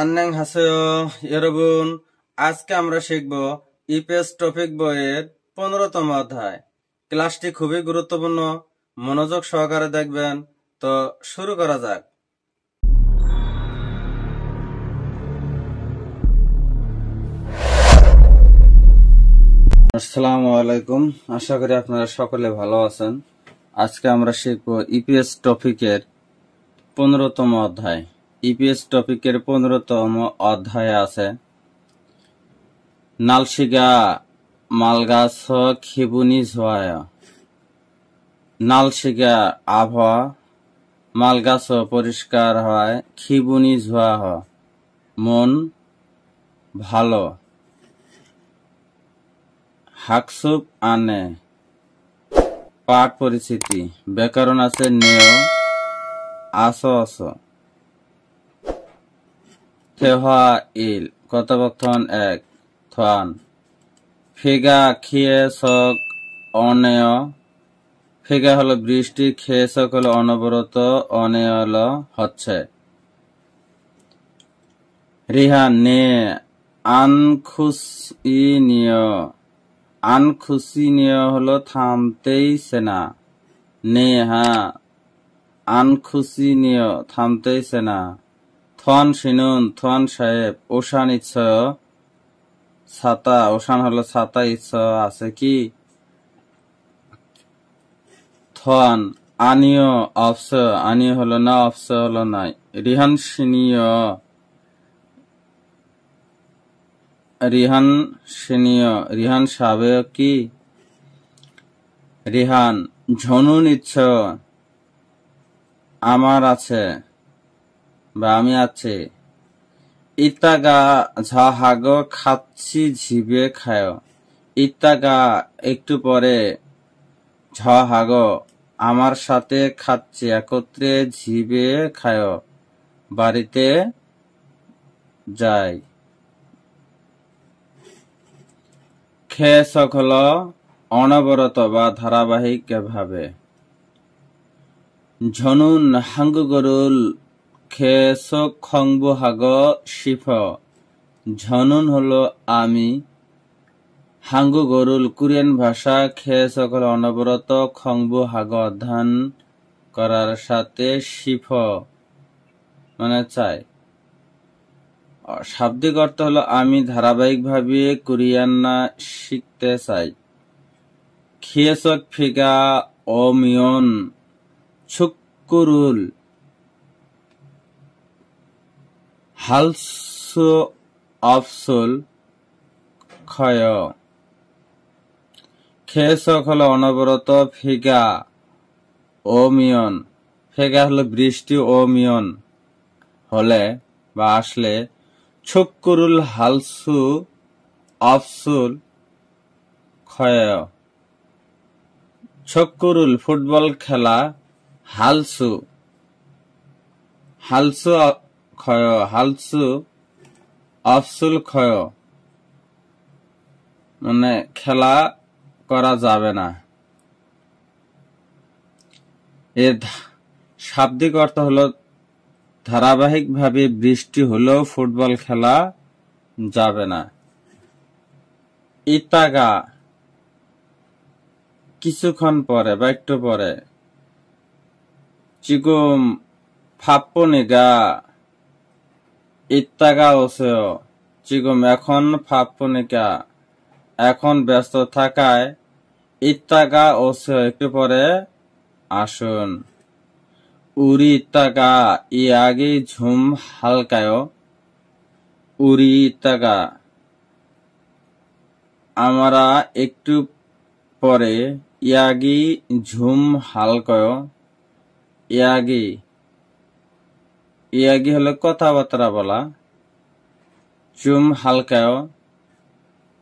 আন্নাং হাসেও ইরবুন। আজকে আমরা শিখব ইপিএস টপিক বইয়ের 15তম অধ্যায়। ক্লাসটি খুবই গুরুত্বপূর্ণ, মনোযোগ সহকারে দেখবেন। তো শুরু করা যাক। আসসালামু আলাইকুম, আশা করি আপনারা সকলে ভালো আছেন। আজকে আমরা শিখব ইপিএস টপিকের 15তম অধ্যায়। ইপিএস টপিকের 15তম অধ্যায়ে আছে নালশিগা মালগাছ খিবুনি ঝোয়ায়। নালশিগা আবহাওয়া, মালগাছ পরিষ্কার হয়, খিবুনি ঝোয়া হয় মন ভালো। হাকসুপ আনে পাঠ পরিচিতি, ব্যাকরণ আছে নেও আসো আসো। থেহা ইল কথোপকথন এক থান। ফিগা খিয়ে সক অনেয়। ফিগা হলো বৃষ্টি, খেয়ে সক হলো অনবরত, অনেয় হলো হচ্ছে। রিহান নে আনখুশিনীয়। আনখুশিনীয় হলো থামতেইছে না। নে হ্যাঁ, আনখুশিনীয় থামতেইছে না। থন শিনুন, থন সাহেব। ওশান ইচ্ছয় ছাতা, ওশান হলো ছাতা, ইচ্ছয় আছে কি। থন আনিয় অফস, আনিয় হলো না, অফস হলো নাই। রিহান সিনীয়, রিহান সিনীয়, রিহান সাবে কি। রিহান ঝনুন ইচ্ছয় আমার আছে বা আমি আছে। ইত্তাগা ঝাহাগ খাচ্ছি ঝিবে খায়। ইত্তাগা একটু পরে, ঝহাগ আমার সাথে খাচ্ছি, একত্রে ঝিবে খায় বাড়িতে যাই। খেসক হল অনবরত বা ধারাবাহিক ভাবে। ঝনুন হাঙ্গুগরুল খেসক খংবু হাগ শিফ। ঝনুন হলো আমি, হাঙ্গু গরুল কোরিয়ান ভাষা, খেসক হলো অনবরত, খংবু হাগ অধ্যয়ন করার সাথে, শিফ মানে চাই। শাব্দিক অর্থ হলো আমি ধারাবাহিকভাবে কোরিয়ান শিখতে চাই। খিয়েসক ফিগা অমিয়ন ছুক্কুরুল হালসু অফসুল ক্ষয়। খেসক হলো অনবরত, ফিগা অমিয়ন। ফিগা হলো বৃষ্টি, অমিয়ন হলে বা আসলে। ছুক্কুরুল হালসু অফসুল ক্ষয়। ছক্কুরুল ফুটবল খেলা, হালসু হালসু ক্ষয়, হালসু অফসুল ক্ষয় মানে খেলা করা যাবে না। এর শাব্দিক অর্থ হলো ধারাবাহিকভাবে বৃষ্টি হলেও ফুটবল খেলা যাবে না। ইত্তাগা কিছুক্ষণ পরে বা একটু পরে। চিগুম ফাপ্পনিগা ইত্তাগা ওসেও। চিগুম এখন, ফাপ্পনিকা এখন, ব্যস্ত থাকায়। ইত্তাগা ওসেও একটু পরে আসুন। উরি ইত্তাগা ইয়াগি ঝুম হালকায়। উরি ইত্তাগা আমরা একটু পরে, ইয়াগি ঝুম হালকায়। ইয়াগি, ইয়াগি হলো কথাবার্তা বলা। চুম হালকায়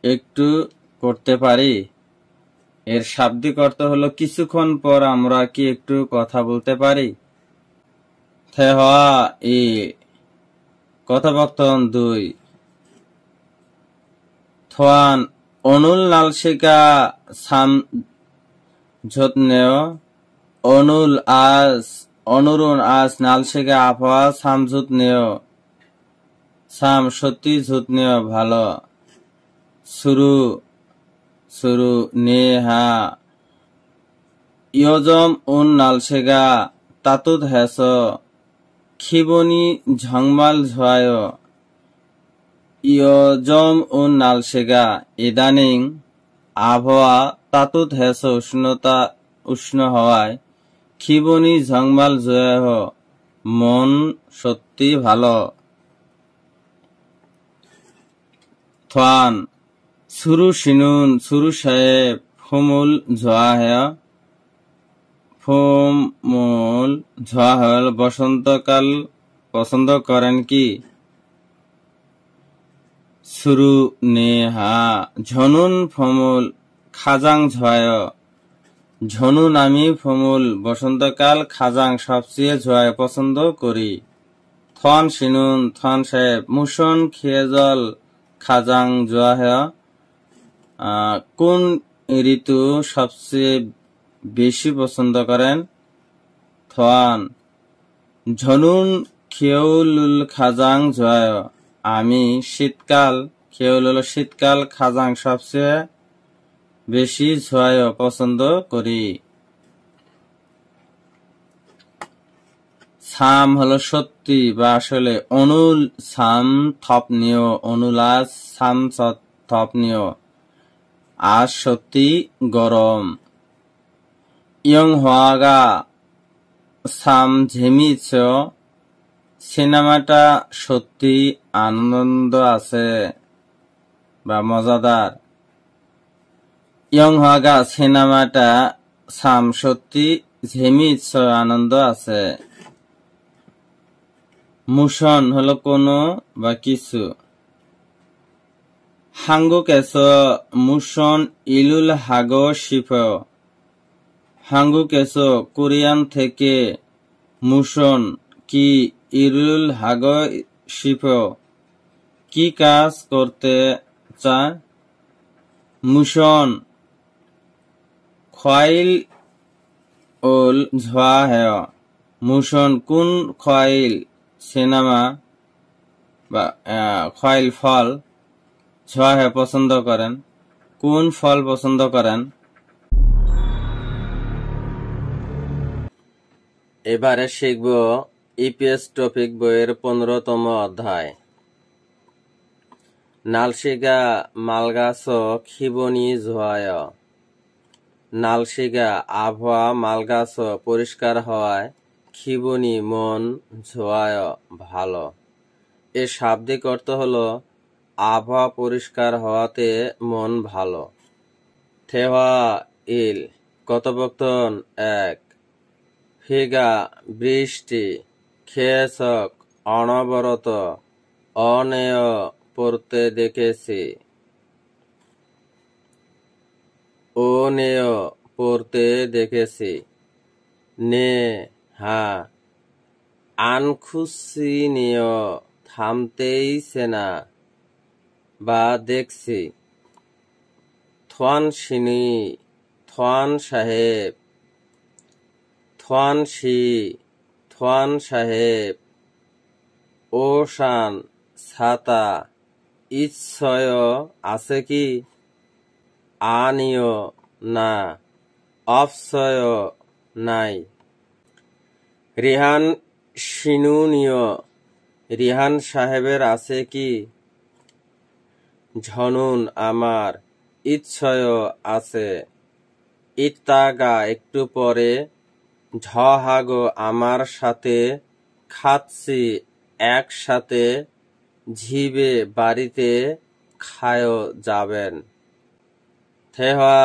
একটু করতে পারি। এর শাব্দিক অর্থ হলো কিছুক্ষণ পর আমরা কি একটু কথা বলতে পারি। থেহা ই কথোপকথন দুই। থোয়ান অনুল নালশিকা সাম ঝোতনেও। অনুরুন আজ নালশিকা আবহাওয়া সামঝুত নেও সাম সত্যি ঝুতনিয় ভালো। শুরু শুরু নেহা ইয়জম উন নালসেগা তাতুত হেস খিবনি ঝংমাল ঝয় ইয়জম উন নালসেগা ইদানিং আবহাওয়া তাতুত হেস উষ্ণতা উষ্ণ হওয়ায় খিবনি ঝংমাল ঝয় মন সত্যি ভালো। থান সুরু শিনুন সুরু সাহেব ফুমুল ঝোয়া হে ফুমুল ঝোয়া হল বসন্তকাল পছন্দ করেন কি? সুরু নেহা ঝনুন ফমুল খাজাং ঝয় ঝনুন আমি ফমুল বসন্তকাল খাজাং সবচেয়ে ঝয় পছন্দ করি। থন শিনুন থন সাহেব মুসন খেজল খাজাং ঝোয়া হে কোন ঋতু সবচেয়ে বেশি পছন্দ করেন? থান ঝনুন খেউলুল খাজাং ঝয় আমি শীতকাল খেউলুল শীতকাল খাজাং সবচেয়ে বেশি ঝয় পছন্দ করি। সাম হলো সত্যি বা আসলে অনুল সাম থপনীয় অনুলাস সাম থপনীয় আজ সত্যি গরম। ইয়ং হওয়াগা সাম ঝেমিছ সিনেমাটা সত্যি আনন্দ আছে বা মজাদার। ইয়ং হওয়াগা সিনেমাটা সাম সত্যি ঝেমিছ আনন্দ আছে। মুশন হলো কোনো বা কিছু। হাঙ্গুক এস মুশন ইলুল হাগ শিফ হাঙ্গুক এস কোরিয়ান থেকে মুশন কি ইলুল হাগ শিফ কি কাজ করতে চায়? মুশন খোয়াইল ওল ঝোয়া হে মুশন কোন খোয়াইল সিনেমা বা খোয়াইল ফল ঝোয়া হে পছন্দ করেন? কোন ফল পছন্দ করেন? এবারে শিখব ইপিএস টপিক বইয়ের 15তম অধ্যায়। নালশিগা মালগাছ খিবনি ঝোয়ায় নালশিগা আবহাওয়া মালগাছ পরিষ্কার হওয়ায় খিবনি মন ঝোয়ায় ভালো। এর শাব্দিক অর্থ হলো আবহাওয়া পরিষ্কার হওয়াতে মন ভালো। থেওয়া ইল কথোপকথন 1 ফিগা বৃষ্টি খেয়েছক অনবরত অনেয় পড়তে দেখেছি অনেয় পড়তে দেখেছি। নে হা আনখুশিনীয় থামতেইছে না বা দেখছি। থোয়ান সিনি থোয়ান সাহেব থোয়ান শি থোয়ান সাহেব ওশান ছাতা ইচ্ছয় আছে কি? আনিয় না অপসয় নাই। রিহান শিনুনীয় রিহান সাহেবের আছে কি? ঝনুন আমার ইচ্ছয় আছে। ইত্তাগা একটু পরে ঝহাগো আমার সাথে খাচ্ছি একসাথে ঝিবে বাড়িতে খায় যাবেন। থেহা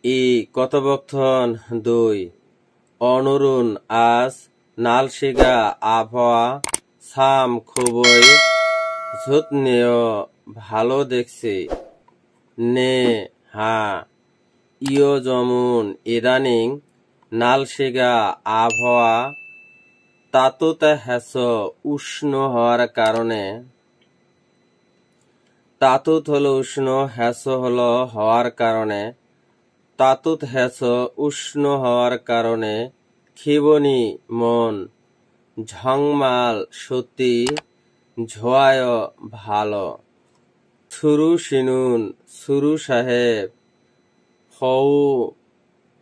ই কথোপকথন 2 অনুরুণ আজ নালশিগা আবহাওয়া সাম খুবই ঝুতনেয় ভালো দেখছি। নে হা ইয় যেমন ইদানিং নালশিগা আবহাওয়া তাতুতে হেস উষ্ণ হওয়ার কারণে তাতুত হলো উষ্ণ হেস হলো হওয়ার কারণে তাতুত হেস উষ্ণ হওয়ার কারণে খিবনি মন ঝংমাল সত্যি ঝোয়ায় ভালো। সুরু শিনুন সুরু সাহেব। হউ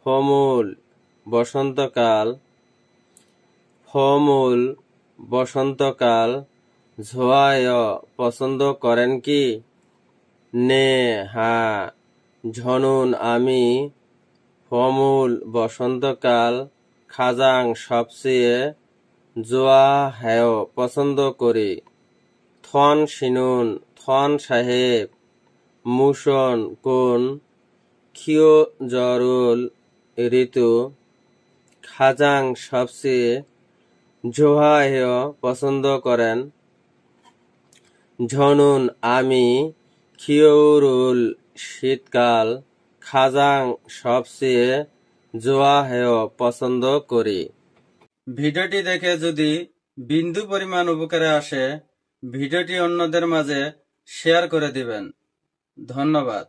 ফমুল বসন্তকাল। ফমুল বসন্তকাল। ঝোয়ায় পছন্দ করেন কি? নে হ্যাঁ। ঝনুন আমি ফমুল বসন্তকাল খাজাং সবচেয়ে জোয়া হ্যায় পছন্দ করি। থন শিনুন থন সাহেব। মুসন কোন খিও জরুল ঋতু খাজাং সবচেয়ে জোহায় পছন্দ করেন। ঝনুন আমি খিয়রুল শীতকাল খাজাং সবচেয়ে জোয়াহেয় পছন্দ করি। ভিডিওটি দেখে যদি বিন্দু পরিমাণ উপকারে আসে ভিডিওটি অন্যদের মাঝে শেয়ার করে দিবেন। ধন্যবাদ।